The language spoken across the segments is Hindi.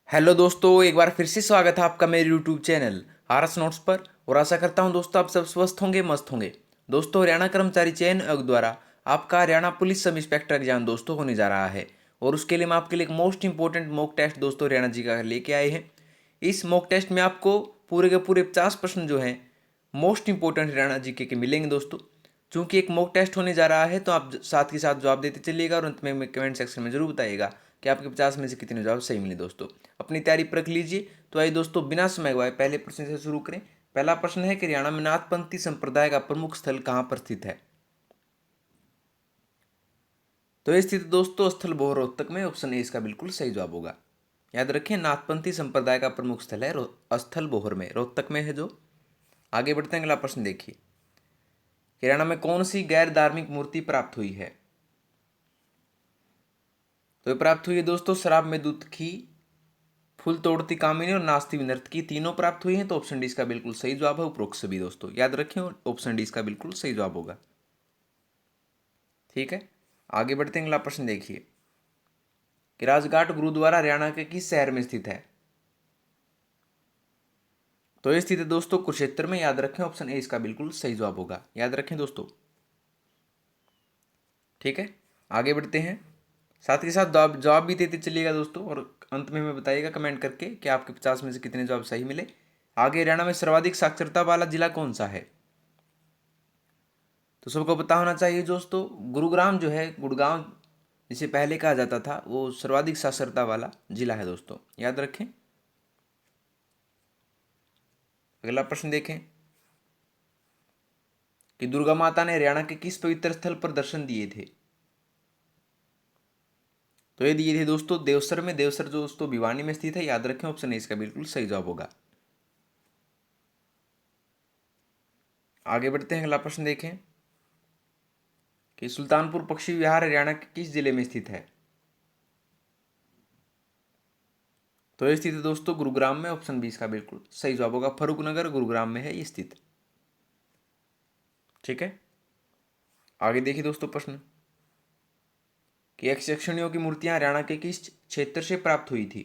हेलो दोस्तों, एक बार फिर से स्वागत है आपका मेरे यूट्यूब चैनल आरएस नोट्स पर। और आशा करता हूं दोस्तों आप सब स्वस्थ होंगे, मस्त होंगे। दोस्तों, हरियाणा कर्मचारी चयन आयोग द्वारा आपका Haryana police sub inspector exam दोस्तों होने जा रहा है। और उसके लिए हम आपके लिए एक मोस्ट इंपॉर्टेंट मॉक टेस्ट दोस्तों हरियाणा जी का लेके आए हैं। इस मॉक टेस्ट में आपको पूरे के पूरे 50 प्रश्न जो हैं मोस्ट इंपॉर्टेंट हरियाणा जीके के मिलेंगे दोस्तों। चूंकि एक मॉक टेस्ट होने जा रहा है तो आप साथ के साथ जवाब देते चलिएगा और अंत में कमेंट सेक्शन में जरूर बताइएगा कि आपके 50 में से कितने जवाब सही मिले दोस्तों। अपनी तैयारी परख लीजिए। तो आइए दोस्तों, बिना समय गवाए पहले प्रश्न से शुरू करें। पहला प्रश्न है कि हरियाणा में नाथपंथी संप्रदाय का प्रमुख स्थल कहाँ पर स्थित है? तो ये स्थित दोस्तों स्थल बोहर रोहतक में। ऑप्शन ए इसका बिल्कुल सही जवाब होगा। याद रखें, नाथपंथी संप्रदाय का प्रमुख स्थल है स्थल बोहर में, रोहतक में है जो। आगे बढ़ते हैं, अगला प्रश्न देखिए। हरियाणा में कौन सी गैर धार्मिक मूर्ति प्राप्त हुई है? तो ये प्राप्त हुई है दोस्तों शराब में दूध की, फूल तोड़ती कामिनी और नाचती नर्तकी, तीनों प्राप्त हुई हैं। तो ऑप्शन डी इसका बिल्कुल सही जवाब है उपरोक्त सभी दोस्तों। याद रखें, ऑप्शन डी इसका बिल्कुल सही जवाब होगा। ठीक है, आगे बढ़ते हैं, अगला प्रश्न देखिए कि राजघाट गुरुद्वारा हरियाणा के किस शहर में स्थित है? तो ये स्थित है दोस्तों कुरुक्षेत्र में। याद रखें, ऑप्शन ए इसका बिल्कुल सही जवाब होगा। याद रखें दोस्तों। ठीक है, आगे बढ़ते हैं। साथ के साथ जवाब जवाब भी देते चलिएगा दोस्तों और अंत में हमें बताइएगा कमेंट करके कि आपके 50 में से कितने जवाब सही मिले। आगे, हरियाणा में सर्वाधिक साक्षरता वाला जिला कौन सा है? तो सबको पता होना चाहिए दोस्तों, गुरुग्राम जो है, गुड़गांव जिसे पहले कहा जाता था, वो सर्वाधिक साक्षरता वाला जिला है दोस्तों। याद रखें। अगला प्रश्न देखें कि दुर्गा माता ने हरियाणा के किस पवित्र स्थल पर दर्शन दिए थे? तो ये दिए थे दोस्तों देवसर में। देवसर जो दोस्तों भिवानी में स्थित है। याद रखें, ऑप्शन ए इसका बिल्कुल सही जवाब होगा। आगे बढ़ते हैं, अगला प्रश्न देखें कि सुल्तानपुर पक्षी विहार हरियाणा के किस जिले में स्थित है? तो ये स्थित है दोस्तों गुरुग्राम में। ऑप्शन बी इसका बिल्कुल सही जवाब होगा। फरूखनगर गुरुग्राम में है ये स्थित। ठीक है, आगे देखिए दोस्तों प्रश्न कि यक्षिणियों की मूर्तियां हरियाणा के किस क्षेत्र से प्राप्त हुई थी?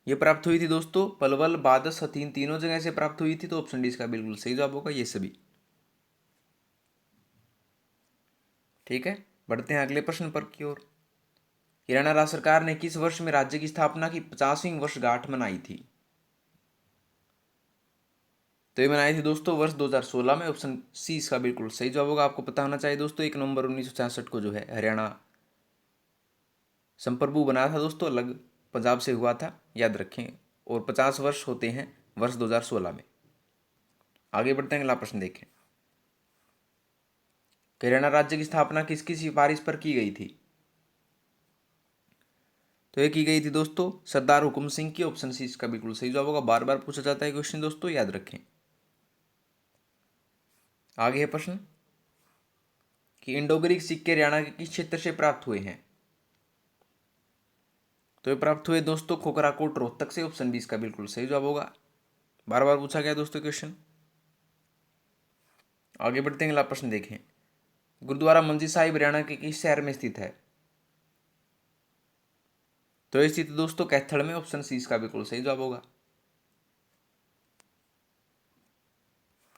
ये प्राप्त हुई थी दोस्तों पलवल, बादस, हथीन, तीनों जगह से प्राप्त हुई थी। तो ऑप्शन डी इसका बिल्कुल सही जवाब होगा ये सभी। ठीक है, बढ़ते हैं अगले प्रश्न पर की ओर। हरियाणा राज्य सरकार ने किस वर्ष में राज्य की स्थापना की 50वीं वर्षगांठ मनाई थी? तो ये बनाई थी दोस्तों वर्ष 2016 में। ऑप्शन सी इसका बिल्कुल सही जवाब होगा। आपको पता होना चाहिए दोस्तों 1 नवंबर 1966 को जो है हरियाणा संप्रभु बना था दोस्तों, अलग पंजाब से हुआ था। याद रखें, और 50 वर्ष होते हैं वर्ष 2016 में। आगे बढ़ते हैं, अगला प्रश्न देखें। हरियाणा राज्य की स्थापना किसकी सिफारिश पर की गई थी? तो ये की गई थी दोस्तों सरदार हुकुम सिंह की। ऑप्शन सी इसका बिल्कुल सही जवाब होगा। बार बार पूछा जाता है क्वेश्चन दोस्तों, याद रखें। आगे है प्रश्न कि इंडो ग्रीक सिक्के हरियाणा के किस क्षेत्र से प्राप्त हुए हैं? तो ये प्राप्त हुए दोस्तों खोखराकोट रोहतक से। ऑप्शन बी इसका बिल्कुल सही जवाब होगा। बार बार पूछा गया दोस्तों क्वेश्चन। आगे बढ़ते हैं, अगला प्रश्न देखें। गुरुद्वारा मंजी साहिब हरियाणा के किस शहर में स्थित है? तो ये स्थित दोस्तों कैथल में। ऑप्शन सी इसका बिल्कुल सही जवाब होगा।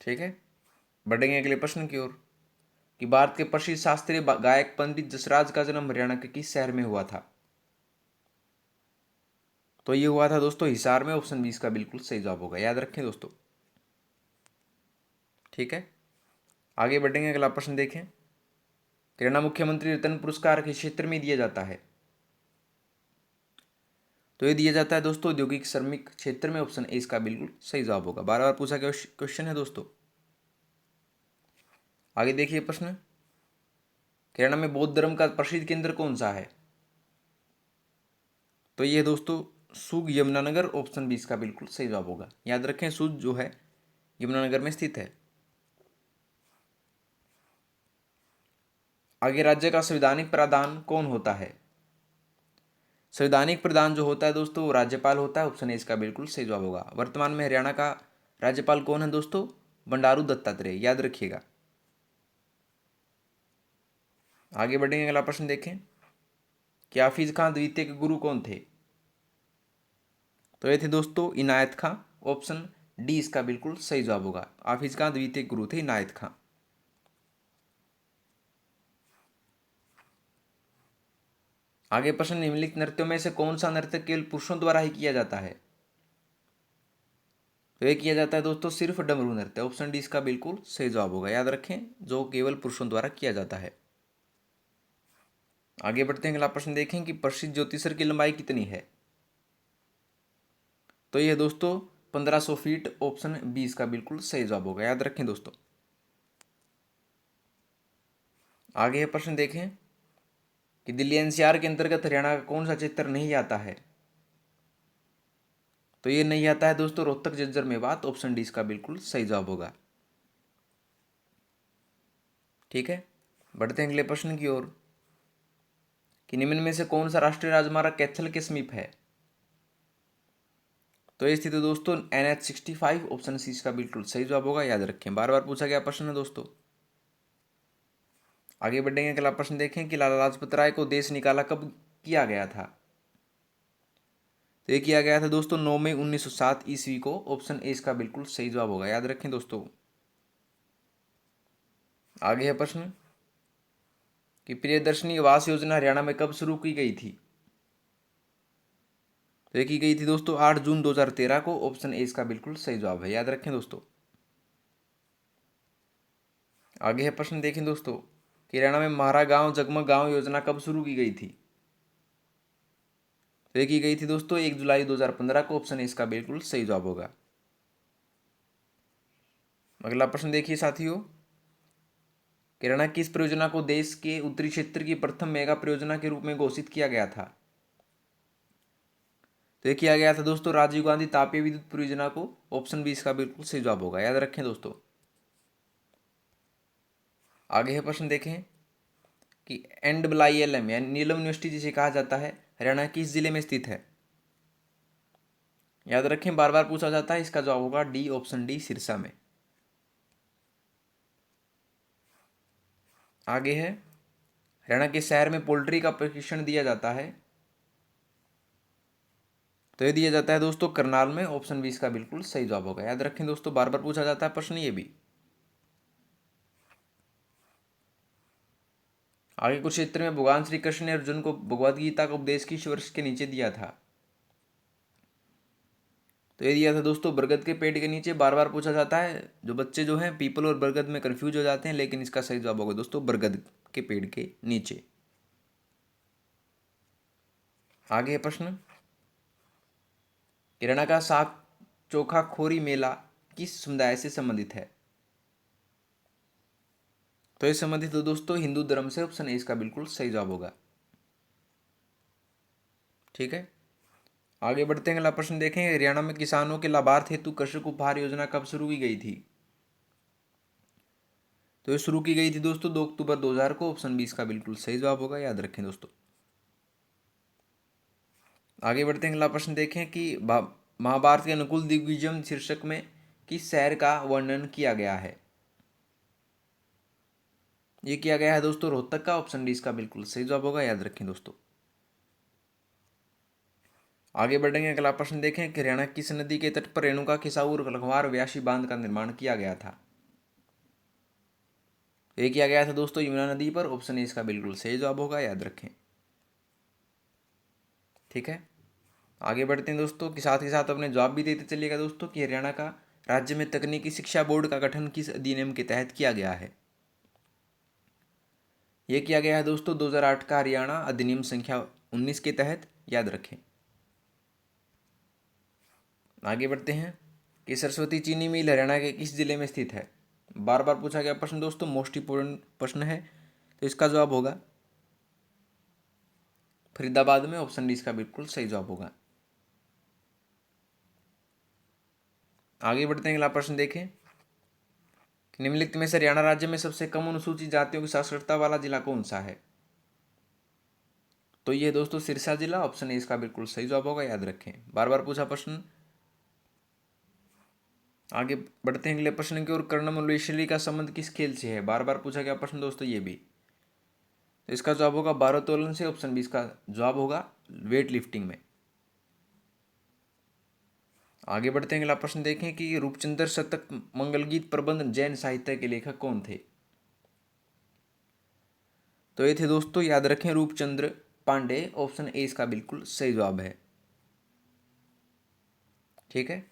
ठीक है, बढ़ेंगे अगले प्रश्न की ओर कि भारत के प्रसिद्ध शास्त्रीय गायक पंडित जसराज का जन्म हरियाणा के किस शहर में हुआ था? तो ये हुआ था दोस्तों हिसार में। ऑप्शन बी इसका बिल्कुल सही जवाब होगा। याद रखें दोस्तों। ठीक है, आगे बढ़ेंगे, अगला प्रश्न देखें। हरियाणा मुख्यमंत्री रत्न पुरस्कार किस क्षेत्र में दिया जाता है? तो ये दिया जाता है दोस्तों औद्योगिक श्रमिक क्षेत्र में। ऑप्शन ए इसका बिल्कुल सही जवाब होगा। बार बार पूछा गया क्वेश्चन है दोस्तों। आगे देखिए प्रश्न, हरियाणा में बौद्ध धर्म का प्रसिद्ध केंद्र कौन सा है? तो ये दोस्तों सुग यमुनानगर। ऑप्शन बी इसका बिल्कुल सही जवाब होगा। याद रखें, सुग जो है यमुनानगर में स्थित है। आगे, राज्य का संवैधानिक प्रधान कौन होता है? संवैधानिक प्रधान जो होता है दोस्तों वो राज्यपाल होता है। ऑप्शन ए इसका बिल्कुल सही जवाब होगा। वर्तमान में हरियाणा का राज्यपाल कौन है दोस्तों? बंडारू दत्तात्रेय। याद रखिएगा। आगे बढ़ेंगे, अगला प्रश्न देखें कि हाफिज खां द्वितीय के गुरु कौन थे? तो ये थे दोस्तों इनायत खां। ऑप्शन डी इसका बिल्कुल सही जवाब होगा। हाफिज खां द्वितीय गुरु थे इनायत खां। आगे प्रश्न, निम्नलिखित नृत्यों में से कौन सा नृत्य केवल पुरुषों द्वारा ही किया जाता है? तो ये किया जाता है दोस्तों सिर्फ डमरू नृत्य। ऑप्शन डी इसका बिल्कुल सही जवाब होगा। याद रखें, जो केवल पुरुषों द्वारा किया जाता है। आगे बढ़ते हैं, अगला प्रश्न देखें कि प्रसिद्ध ज्योतिषर की लंबाई कितनी है? तो ये दोस्तों 1500 फीट। ऑप्शन बी इसका बिल्कुल सही जवाब होगा। याद रखें दोस्तों। आगे है प्रश्न देखें कि दिल्ली एनसीआर के अंतर्गत हरियाणा का कौन सा क्षेत्र नहीं आता है? तो ये नहीं आता है दोस्तों रोहतक झज्जर मेवात। ऑप्शन डी इसका बिल्कुल सही जवाब होगा। ठीक है, बढ़ते हैं अगले प्रश्न की ओर कि निम्न में से कौन सा राष्ट्रीय राजमार्ग कैथल के समीप है? तो ये स्थित है दोस्तों NH65। ऑप्शन सी इसका बिल्कुल सही जवाब होगा। याद रखें, बार बार पूछा गया प्रश्न है दोस्तों। आगे बढ़ेंगे, अगला प्रश्न देखें कि लाला लाजपत राय को देश निकाला कब किया गया था? तो ये किया गया था दोस्तों 9 मई 1907 ईस्वी को। ऑप्शन ए इसका बिल्कुल सही जवाब होगा। याद रखें दोस्तों। आगे है प्रश्न कि प्रियदर्शनी आवास योजना हरियाणा में कब शुरू की गई थी? तो ये की गई थी दोस्तों 8 जून 2013 को। ऑप्शन ए इसका बिल्कुल सही जवाब है। याद रखें दोस्तों। आगे है प्रश्न देखें दोस्तों कि हरियाणा में म्हारा गांव जगमग गांव योजना कब शुरू की गई थी? तो ये की गई थी दोस्तों 1 जुलाई 2015 को। ऑप्शन ए इसका बिल्कुल सही जवाब होगा। अगला प्रश्न देखिए साथियों, हरियाणा की इस परियोजना को देश के उत्तरी क्षेत्र की प्रथम मेगा परियोजना के रूप में घोषित किया गया था? तो ये किया गया था दोस्तों राजीव गांधी तापीय विद्युत परियोजना को। ऑप्शन बी इसका बिल्कुल सही जवाब होगा। याद रखें दोस्तों। आगे है प्रश्न देखें कि NIILM यानी नीलम यूनिवर्सिटी जिसे कहा जाता है हरियाणा किस जिले में स्थित है? याद रखें, बार बार पूछा जाता है। इसका जवाब होगा डी। ऑप्शन डी सिरसा में। आगे है हरियाणा के शहर में पोल्ट्री का प्रशिक्षण दिया जाता है? तो ये दिया जाता है दोस्तों करनाल में। ऑप्शन बी इसका बिल्कुल सही जवाब होगा। याद रखें दोस्तों, बार बार पूछा जाता है प्रश्न ये भी। आगे कुछ क्षेत्र में भगवान श्री कृष्ण ने अर्जुन को भगवद गीता का उपदेश किस वर्ष के नीचे दिया था? तो ये दिया था दोस्तों बरगद के पेड़ के नीचे। बार बार पूछा जाता है, जो बच्चे जो हैं पीपल और बरगद में कंफ्यूज हो जाते हैं, लेकिन इसका सही जवाब होगा दोस्तों बरगद के पेड़ के नीचे। आगे है प्रश्न, हरियाणा का साग चोखा खोरी मेला किस समुदाय से संबंधित है? तो ये संबंधित तो दोस्तों हिंदू धर्म से। ऑप्शन ए इसका बिल्कुल सही जवाब होगा। ठीक है, आगे बढ़ते हैं, अगला प्रश्न देखें, हरियाणा में किसानों के लाभार्थ हेतु कृषक उपहार योजना कब शुरू की गई थी? तो ये शुरू की गई थी दोस्तों 2 अक्टूबर 2000 को। ऑप्शन बी इसका बिल्कुल सही जवाब होगा। याद रखें दोस्तों। आगे बढ़ते हैं, अगला प्रश्न देखें कि महाभारत के अनुकूल दिग्विजय शीर्षक में किस शहर का वर्णन किया गया है? ये किया गया है दोस्तों रोहतक का। ऑप्शन डी इसका बिल्कुल सही जवाब होगा। याद रखें दोस्तों। आगे बढ़ेंगे, अगला प्रश्न देखें कि हरियाणा किस नदी के तट पर रेणुका खिसाऊ और लखवार व्यासी बांध का निर्माण किया गया था? ये किया गया था दोस्तों यमुना नदी पर। ऑप्शन ए इसका बिल्कुल सही जवाब होगा। याद रखें। ठीक है, आगे बढ़ते हैं दोस्तों कि साथ ही साथ अपने जवाब भी देते चलिएगा दोस्तों कि हरियाणा का राज्य में तकनीकी शिक्षा बोर्ड का गठन किस अधिनियम के तहत किया गया है? यह किया गया है दोस्तों 2008 का हरियाणा अधिनियम संख्या 19 के तहत। याद रखें। आगे बढ़ते हैं कि सरस्वती चीनी मिल हरियाणा के किस जिले में स्थित है? बार बार पूछा गया प्रश्न दोस्तों, मोस्ट इंपोर्टेंट प्रश्न है। तो इसका जवाब होगा फरीदाबाद में। ऑप्शन डी इसका बिल्कुल सही जवाब होगा। आगे बढ़ते हैं, अगला प्रश्न देखें कि निम्नलिखित में से हरियाणा राज्य में सबसे कम अनुसूचित जातियों की साक्षरता वाला जिला कौन सा है? तो ये दोस्तों सिरसा जिला। ऑप्शन ए इसका बिल्कुल सही जवाब होगा। याद रखें, बार बार पूछा प्रश्न। आगे बढ़ते हैं अगले प्रश्न की ओर, कर्णम और का संबंध किस खेल से है? बार बार पूछा गया प्रश्न दोस्तों ये भी। तो इसका जवाब होगा भारोत्तोलन से। ऑप्शन बी इसका जवाब होगा वेट लिफ्टिंग में। आगे बढ़ते हैं, अगला प्रश्न देखें कि रूपचंद्र शतक मंगल गीत प्रबंध जैन साहित्य के लेखक कौन थे। तो ये थे दोस्तों, याद रखें, रूपचंद्र पांडे। ऑप्शन ए इसका बिल्कुल सही जवाब है। ठीक है,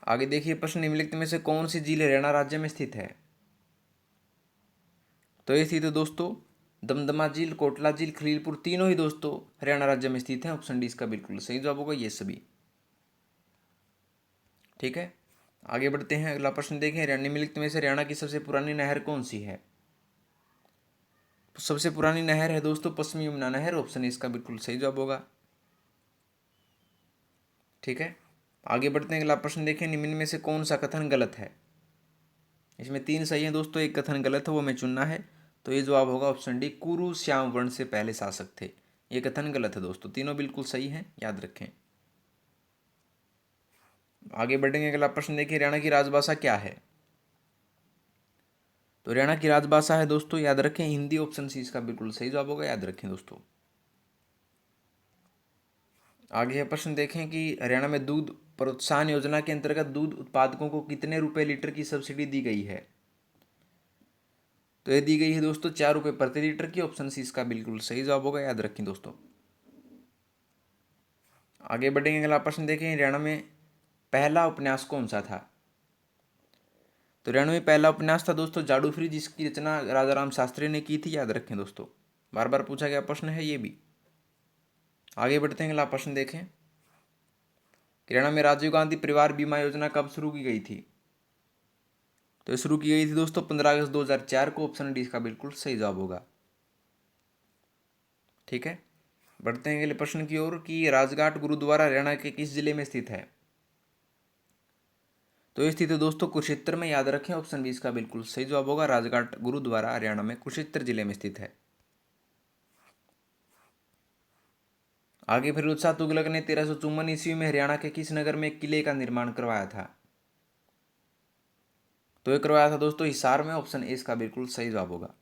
आगे देखिए प्रश्न, निम्नलिखित में से कौन सी झील हरियाणा राज्य में स्थित है। तो ये थी तो दोस्तों दमदमा झील, कोटला झील, खलीलपुर, तीनों ही दोस्तों हरियाणा राज्य में स्थित है। ऑप्शन डी इसका बिल्कुल सही जवाब होगा ये सभी। ठीक है, आगे बढ़ते हैं, अगला प्रश्न देखें, निम्नलिखित में से हरियाणा की सबसे पुरानी नहर कौन सी है। सबसे पुरानी नहर है दोस्तों पश्चिमी यमुना नहर। ऑप्शन इसका बिल्कुल सही जवाब होगा। ठीक है, आगे बढ़ते हैं, अगला प्रश्न देखें, निम्न में से कौन सा कथन गलत है। इसमें तीन सही है दोस्तों, एक कथन गलत है, वो हमें चुनना है। तो ये जवाब होगा ऑप्शन डी, कुरु श्याम वर्ण से पहले शासक थे। ये कथन गलत है दोस्तों, तीनों बिल्कुल सही हैं, याद रखें। आगे बढ़ेंगे, अगला प्रश्न देखिए, हरियाणा की राजभाषा क्या है। तो हरियाणा की राजभाषा है दोस्तों, याद रखें, हिंदी। ऑप्शन सी इसका बिल्कुल सही जवाब होगा, याद रखें दोस्तों। आगे है प्रश्न देखें कि हरियाणा में दूध प्रोत्साहन योजना के अंतर्गत दूध उत्पादकों को कितने रुपए लीटर की सब्सिडी दी गई है। तो ये दी गई है दोस्तों 4 रुपये प्रति लीटर की। ऑप्शन सी इसका बिल्कुल सही जवाब होगा, याद रखें दोस्तों। आगे बढ़ेंगे, अगला प्रश्न देखें, हरियाणा में पहला उपन्यास कौन सा था। तो हरियाणा में पहला उपन्यास था दोस्तों जादू फ्री, जिसकी रचना राजा राम शास्त्री ने की थी, याद रखें दोस्तों। बार बार पूछा गया प्रश्न है ये भी। आगे बढ़ते हैं, अगला प्रश्न देखें, हरियाणा में राजीव गांधी परिवार बीमा योजना कब शुरू की गई थी। तो शुरू की गई थी दोस्तों 15 अगस्त 2004 को। ऑप्शन डी इसका बिल्कुल सही जवाब होगा। ठीक है, बढ़ते हैं अगले प्रश्न की ओर कि राजघाट गुरुद्वारा हरियाणा के किस जिले में स्थित है। तो ये स्थित है दोस्तों कुरुक्षेत्र में, याद रखें। ऑप्शन बी इसका बिल्कुल सही जवाब होगा, राजघाट गुरुद्वारा हरियाणा में कुरुक्षेत्र जिले में स्थित है। आगे फिरोज शाह तुगलक ने 1354 ईस्वी में हरियाणा के किस नगर में एक किले का निर्माण करवाया था। तो ये करवाया था दोस्तों हिसार में। ऑप्शन ए इसका बिल्कुल सही जवाब होगा।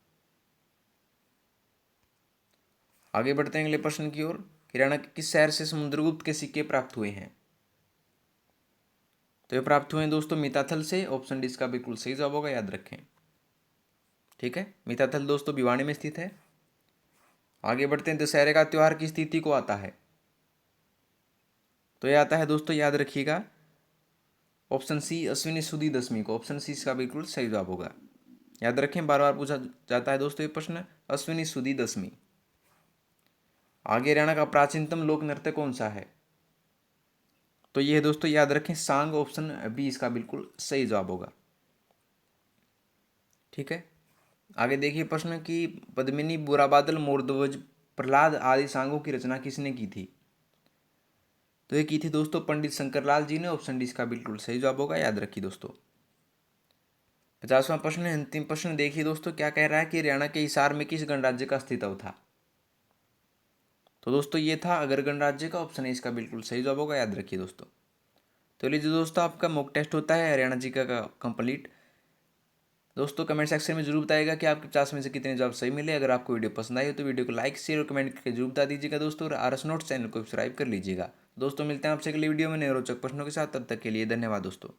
आगे बढ़ते हैं अगले प्रश्न की ओर, हरियाणा के किस शहर से समुद्रगुप्त के सिक्के प्राप्त हुए हैं। तो ये प्राप्त हुए हैं दोस्तों मिताथल से। ऑप्शन डी इसका बिल्कुल सही जवाब होगा, याद रखें। ठीक है, मिताथल दोस्तों भिवानी में स्थित है। आगे बढ़ते हैं, दशहरे का त्यौहार किस तिथि को आता है। तो ये आता है दोस्तों, याद रखिएगा, ऑप्शन सी अश्विनी सुदी दशमी को। ऑप्शन सी इसका बिल्कुल सही जवाब होगा, याद रखें, बार बार पूछा जाता है दोस्तों ये प्रश्न, अश्विनी सुदी दशमी। आगे हरियाणा का प्राचीनतम लोक नृत्य कौन सा है। तो ये है दोस्तों, याद रखें, सांग। ऑप्शन बी इसका बिल्कुल सही जवाब होगा। ठीक है, आगे देखिए प्रश्न कि पद्मिनी, बुरा बादल, मोरध्वज, प्रहलाद आदि सांगों की रचना किसने की थी। तो ये की थी दोस्तों पंडित शंकरलाल जी ने। ऑप्शन डी इसका बिल्कुल सही जवाब होगा, याद रखिए दोस्तों। 50वां प्रश्न है, अंतिम प्रश्न देखिए दोस्तों, क्या कह रहा है कि हरियाणा के हिसार में किस गणराज्य का अस्तित्व था। तो दोस्तों ये था अगर गणराज्य का। ऑप्शन है इसका बिल्कुल सही जवाब होगा, याद रखिए दोस्तों। तो लीजिए दोस्तों, आपका मॉक टेस्ट होता है हरियाणा जी का कंप्लीट। दोस्तों कमेंट सेक्शन में जरूर बताइएगा कि आपके 50 में से कितने जवाब सही मिले। अगर आपको वीडियो पसंद आई हो तो वीडियो को लाइक, शेयर और कमेंट करके जरूर बता दीजिएगा दोस्तों। और आरएस नोट्स चैनल को सब्सक्राइब कर लीजिएगा। दोस्तों मिलते हैं आपसे अगली वीडियो में नए रोचक प्रश्नों के साथ, तब तक के लिए धन्यवाद दोस्तों।